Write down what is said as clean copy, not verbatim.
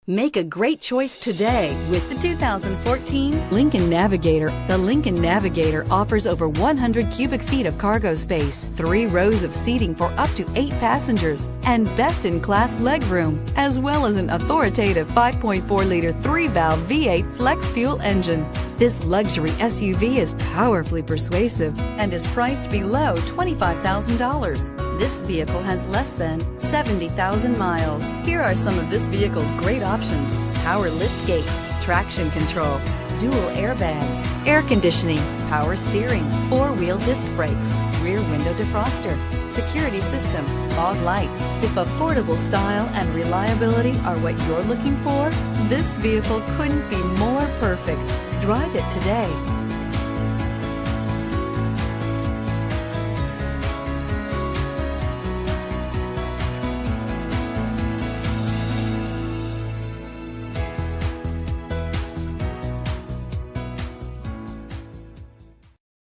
Make a great choice today with the 2014 Lincoln Navigator. The Lincoln Navigator offers over 100 cubic feet of cargo space, 3 rows of seating for up to 8 passengers, and best-in-class legroom, as well as an authoritative 5.4-liter 3-valve V8 flex fuel engine. This luxury SUV is powerfully persuasive and is priced below $25,000. This vehicle has less than 70,000 miles. Here are some of this vehicle's great options: power liftgate, traction control, dual airbags, air conditioning, power steering, 4-wheel disc brakes, rear window defroster, security system, fog lights. If affordable style and reliability are what you're looking for, this vehicle couldn't be more perfect. Drive it today.